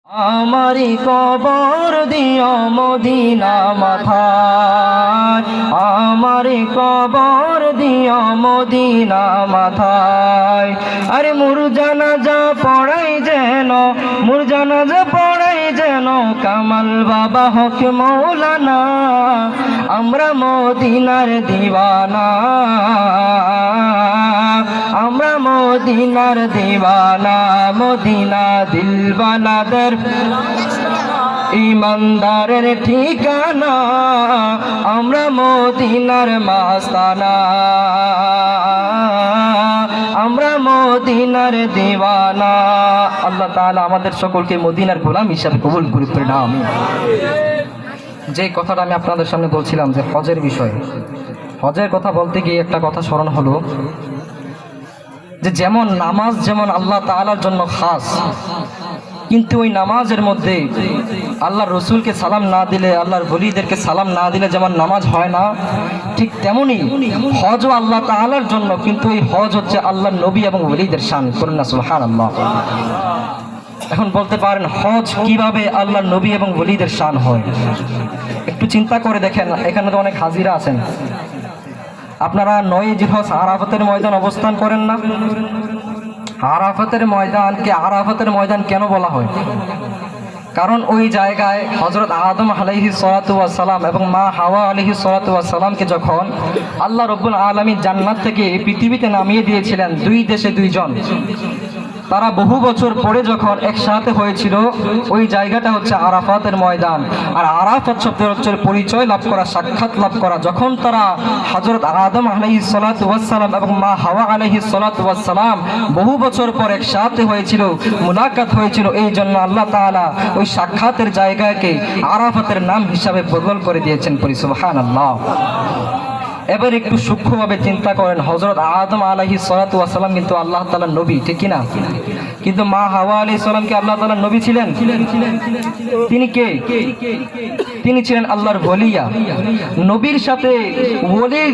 আমারি কবর দিও মদিনা মাথায়, আমারি কবর দিও মদিনা মাথায়। আরে মোর জানাজা পড়াই যেন, মোর জানাজা পড়াই যেন কামাল বাবা হক মৌলানা। আমরা মদিনার দিওয়ানা, আমরা মদিনার দিওয়ানা। মদিনা দিলওয়ালাদের ইমানদারের ঠিকানা, আমরা মদিনার মাস্তানা, আমরা মদিনার দিওয়ানা। আল্লাহ তাআলা আমাদের সকলকে মদিনার গোলাম হিসাবে কবুল করুন না। আমি যে কথাটা আমি আপনাদের সামনে বলছিলাম যে হজের বিষয়, হজের কথা বলতে গিয়ে একটা কথা স্মরণ হলো যে যেমন নামাজ যেমন আল্লাহ তাআলার জন্য খাস, কিন্তু ওই নামাজের মধ্যে আল্লাহর রসুলকে সালাম না দিলে, আল্লাহর ওলিদেরকে সালাম না দিলে যেমন নামাজ হয় না, ঠিক তেমনি হজও আল্লাহ তাআলার জন্য, কিন্তু এই হজ হচ্ছে আল্লাহর নবী এবং ওলিদের শান। করুন না সুবহানাল্লাহ। এখন বলতে পারেন হজ কিভাবে আল্লাহর নবী এবং ওলিদের শান হয়? একটু চিন্তা করে দেখেন, এখানে তো অনেক হাজিরা আছেন। আপনারা 9 জিলহজ আরাফাতের ময়দান অবস্থান করেন না? আরাফাতের ময়দানকে আরাফাতের ময়দান কেন বলা হয়? কারণ ওই জায়গায় হযরত আদম আলাইহিস সালাতু ওয়াস সালাম এবং মা হাওয়া আলাইহিস সালাতু ওয়াস সালামকে যখন আল্লাহ রাব্বুল আলামিন জান্নাত থেকে পৃথিবীতে নামিয়ে দিয়েছিলেন, দুই দেশে দুইজন, তারা বহু বছর পরে যখন একসাথে হয়েছিল, ওই জায়গাটা হচ্ছে আরাফাতের ময়দান। আর আরাফাত শব্দের হচ্ছে পরিচয় লাভ করা, সাক্ষাৎ লাভ করা। যখন তারা হযরত আদম আলাইহিস সালাতু ওয়াস সালাম এবং মা হাওয়া আলাইহিস সালাতু ওয়াস সালাম বহু বছর পর একসাথে হয়েছিল, মুলাকাত হয়েছিল, এই জন্য আল্লাহ তাআলা ওই সাক্ষাতের জায়গাকে আরাফাতের নাম হিসাবে বদল করে দিয়েছেন। পরি সুবহানাল্লাহ। এবার একটু সূক্ষ্মভাবে চিন্তা করেন, হযরত আদম আলাইহিস সালাতু ওয়াস সালাম কিন্তু আল্লাহ তাআলার নবী, ঠিক কি না? কিন্তু মা হাওয়া আলাইহিস সালাম কি আল্লাহ তাআলার নবী ছিলেন? তিনি কে? তিনি ছিলেন আল্লাহর ওলিয়া। নবীর সাথে ওলির